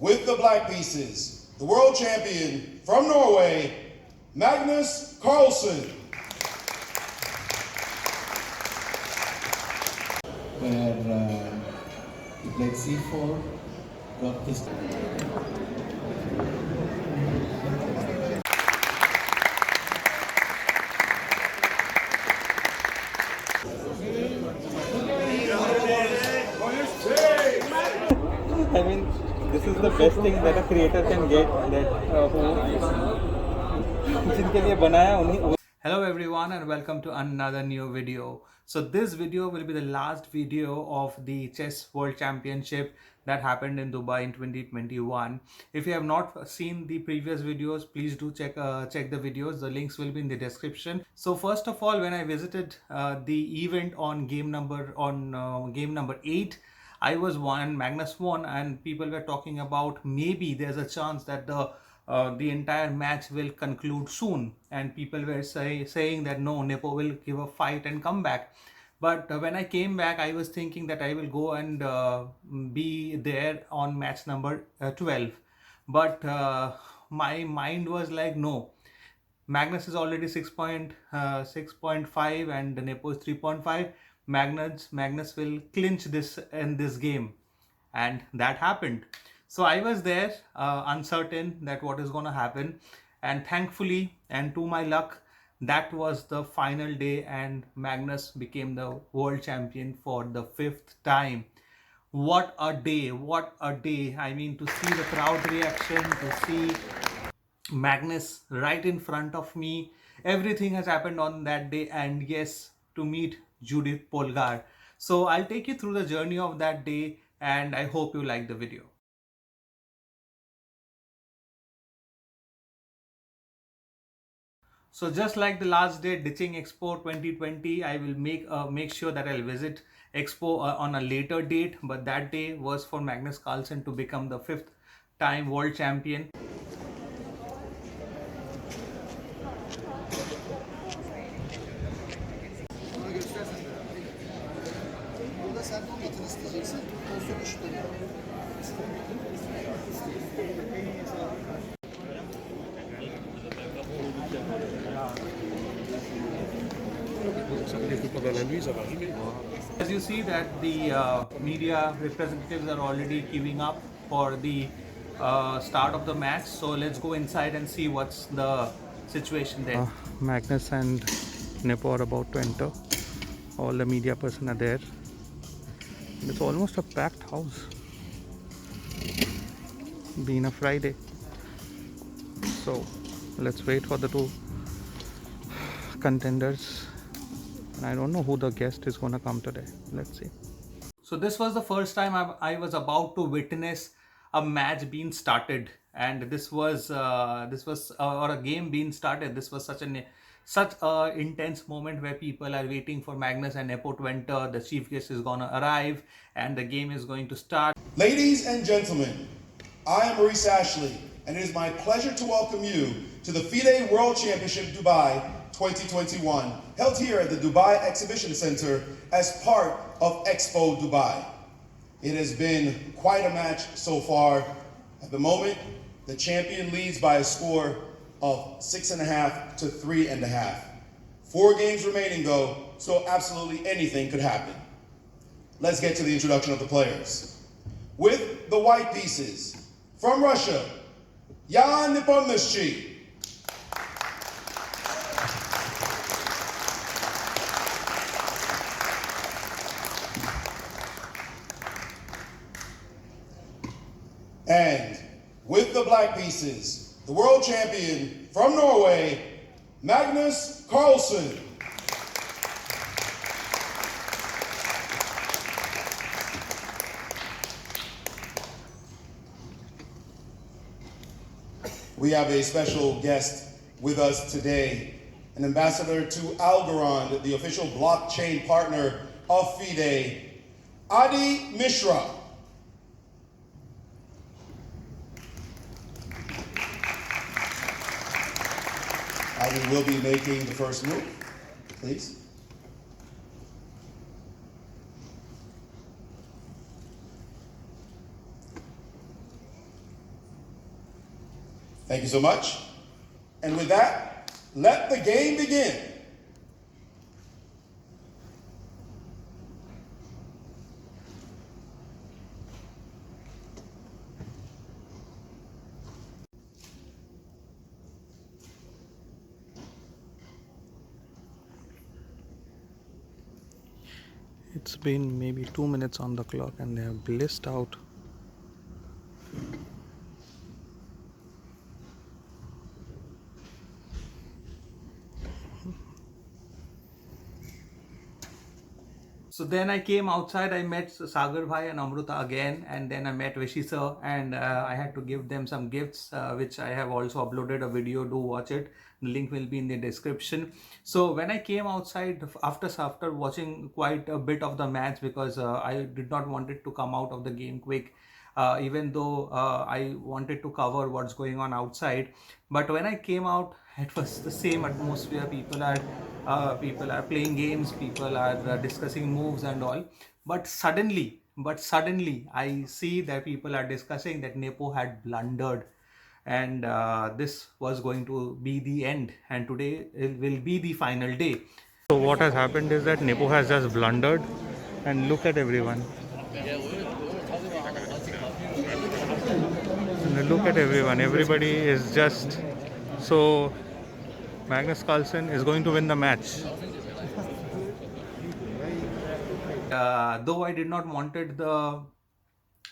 with the black pieces, the world champion from Norway, Magnus Carlsen. Where he played c4, got this. I mean, this is the best thing that a creator can get. जिनके लिए बनाया उन्हीं. Hello everyone and welcome to another new video. So this video will be the last video of the Chess World Championship that happened in Dubai in 2021. If you have not seen the previous videos, please do check the videos. The links will be in the description. So first of all, when I visited the event on game number 8, I was won, Magnus won, and people were talking about maybe there's a chance that the entire match will conclude soon, and people were saying that no, Nepo will give a fight and come back. But when I came back, I was thinking that I will go and be there on match number 12. But my mind was like, no, Magnus is already 6.5 and Nepo is 3.5. Magnus will clinch this in this game, and that happened. So I was there, uncertain that what is going to happen, and thankfully and to my luck, that was the final day, and Magnus became the world champion for the 5th time. What a day! What a day! I mean, to see the crowd reaction, to see Magnus right in front of me. Everything has happened on that day, and yes, to meet Judith Polgar. So I'll take you through the journey of that day, and I hope you like the video. So just like the last day, ditching Expo 2020, I will make sure that I'll visit Expo on a later date. But that day was for Magnus Carlsen to become the 5th time world champion. As you see that the media representatives are already queuing up for the start of the match. So let's go inside and see what's the situation there. Magnus and Nepo are about to enter. All the media person are there. It's almost a packed house, being a Friday. So let's wait for the two contenders. And I don't know who the guest is going to come today. Let's see. So this was the first time I was about to witness a match being started, and this was or a game being started. This was such a intense moment where people are waiting for Magnus and Nepo to enter. The chief guest is gonna arrive, and the game is going to start. Ladies and gentlemen, I am Maurice Ashley, and it is my pleasure to welcome you to the FIDE World Championship Dubai 2021, held here at the Dubai Exhibition Center as part of Expo Dubai. It has been quite a match so far. At the moment, the champion leads by a score of 6.5 to 3.5. 4 games remaining though, so absolutely anything could happen. Let's get to the introduction of the players. With the white pieces, from Russia, Yan Nepomniachtchi. And with the black pieces, the world champion from Norway, Magnus Carlsen. We have a special guest with us today, an ambassador to Algorand, the official blockchain partner of FIDE, Adi Mishra. Adi will be making the first move, please. Thank you so much. And with that, let the game begin. It's been maybe 2 minutes on the clock and they have blissed out. So then I came outside, I met Sagar Bhai and Amruta again, and then I met Vishi sir, and I had to give them some gifts, which I have also uploaded a video. Do watch it. The link will be in the description. So when I came outside after watching quite a bit of the match, because I did not want it to come out of the game quick, even though I wanted to cover what's going on outside. But when I came out, it was the same atmosphere. People are playing games, people are discussing moves and all. But suddenly, I see that people are discussing that Nepo had blundered, and this was going to be the end. And today it will be the final day. So what has happened is that Nepo has just blundered, and look at everyone. And look at everyone. Everybody is just so. Magnus Carlsen is going to win the match. Though I did not wanted the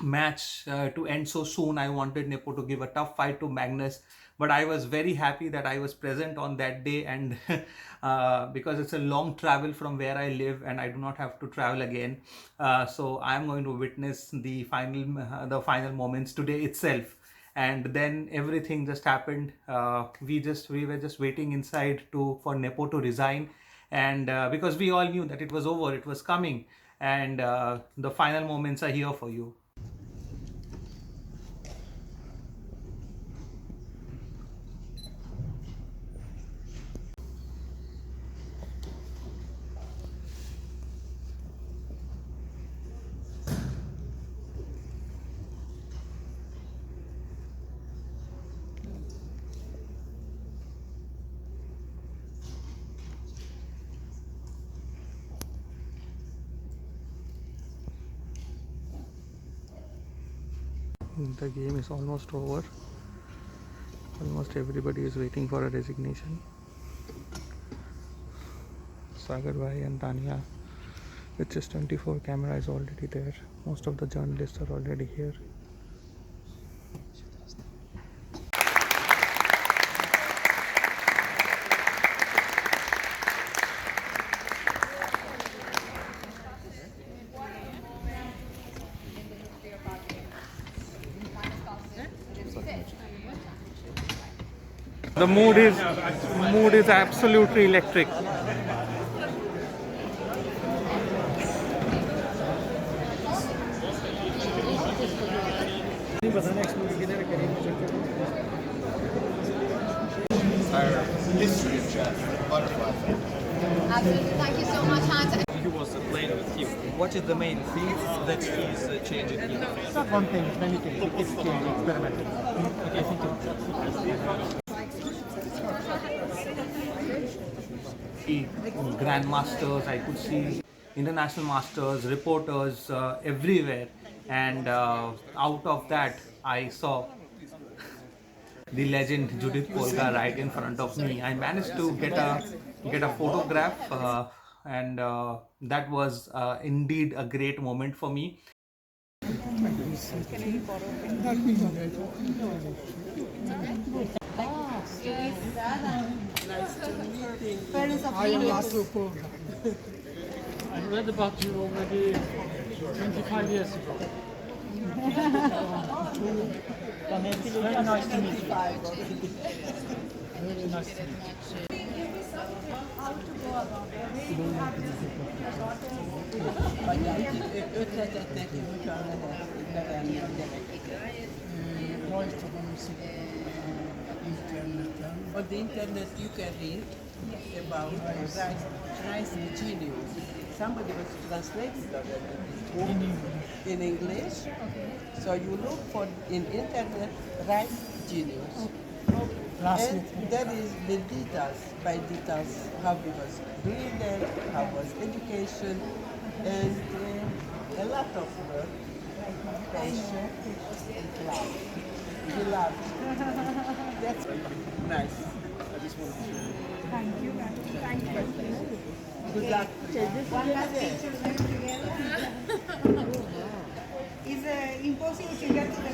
match to end so soon, I wanted Nepo to give a tough fight to Magnus, but I was very happy that I was present on that day, and because it's a long travel from where I live and I do not have to travel again, so I am going to witness the final moments today itself. And then everything just happened. We were just waiting inside for Nepo to resign, and because we all knew that it was over, it was coming, and the final moments are here for you. The game is almost over. Almost everybody is waiting for a resignation. Sagar Bhai and Tanya with just 24 camera is already there. Most of the journalists are already here. The mood is absolutely electric. History of chess, butterfly effect. Absolutely. Thank you so much, Hans. He was playing with you. What is the main thing that he is changing here? It's not one thing, it's many things. It's change, experimental. I think Grandmasters, I could see international masters, reporters everywhere, and out of that I saw the legend Judith Polgar right in front of me. I managed to get a photograph, and that was indeed a great moment for me. I read about you already 25 years ago. Very nice to meet you. Very nice to meet you. On the internet you can read about rice genius. Somebody was translating in English. So you look for in internet rice genius. Last And that is Benditas, by Ditas, how he was brilliant, how was education, and a lot of work, passion, and love. He loved. That's nice. Thank you, ma'am. Thank you. Good luck. One last picture together. It's impossible to get to the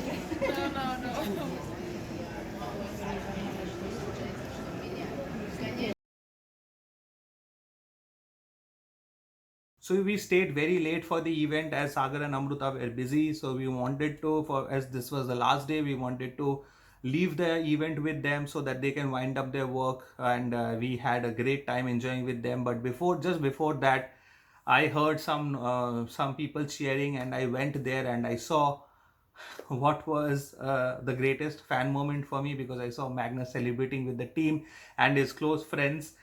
So we stayed very late for the event as Sagar and Amruta were busy. So we wanted to, as this was the last day, we wanted to leave the event with them so that they can wind up their work. And we had a great time enjoying with them. But just before that, I heard some people cheering, and I went there and I saw what was the greatest fan moment for me, because I saw Magnus celebrating with the team and his close friends.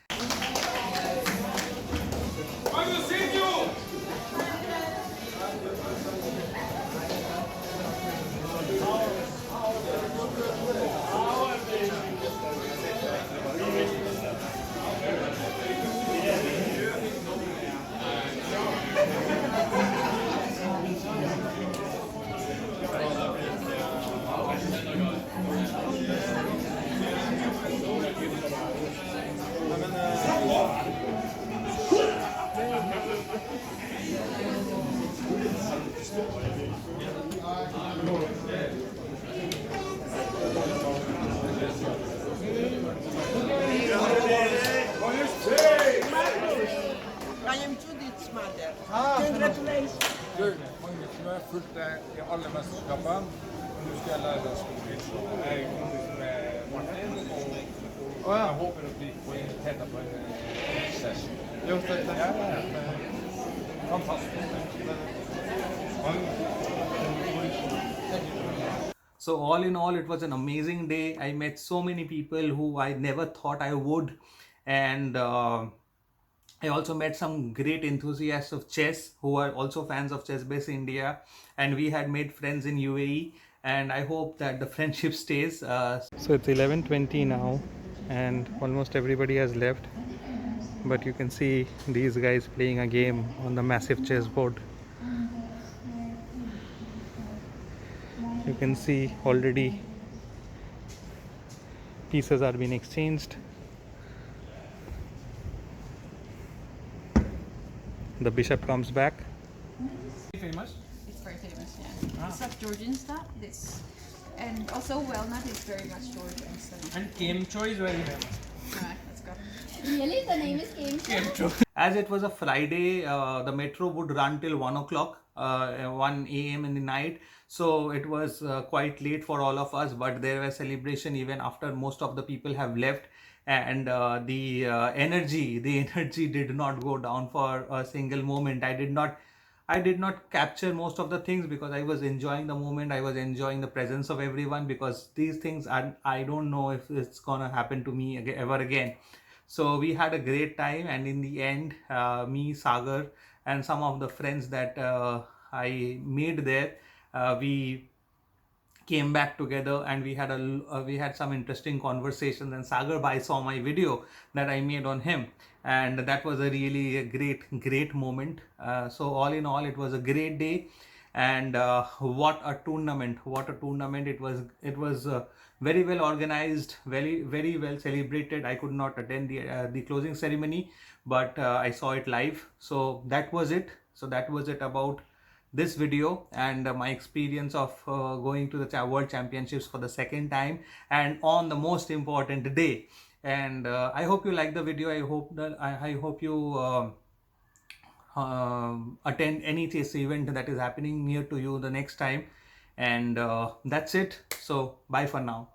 I am Judith's mother. Congratulations. Magnus, nu har jag följt dig i alla mästerskapen och nu ska jag lära dig storhet. Jag är kompis med Martin och jag hoppas att vi får täta på en session. Jo, tack. Fantastiskt. So all in all, it was an amazing day. I met so many people who I never thought I would, and I also met some great enthusiasts of chess who are also fans of Chess Base India, and we had made friends in UAE, and I hope that the friendship stays. So it's 11:20 now, and almost everybody has left, but you can see these guys playing a game on the massive chessboard. You can see already pieces are being exchanged. The bishop comes back. Famous? It's very famous, yeah. It's of Georgian stuff. This, and also walnut is very much Georgian. So. And Kemcho is very famous. Alright, let's go. Really, the name is Kemcho. As it was a Friday, the metro would run till 1 o'clock, 1 a.m. in the night. So it was quite late for all of us, but there was celebration even after most of the people have left. And the energy did not go down for a single moment. I did not capture most of the things because I was enjoying the moment. I was enjoying the presence of everyone, because these things I don't know if it's gonna happen to me ever again. So we had a great time, and in the end, me, Sagar, and some of the friends that I made there, we came back together, and we had some interesting conversations. And Sagar Bhai saw my video that I made on him, and that was a really great moment. So all in all, it was a great day, and what a tournament! It was very well organized, very well celebrated. I could not attend the closing ceremony, but I saw it live. So that was it. About this video and my experience of going to the World Championships for the second time, and on the most important day. And I hope you like the video. I hope you attend any chess event that is happening near to you the next time. And that's it. So bye for now.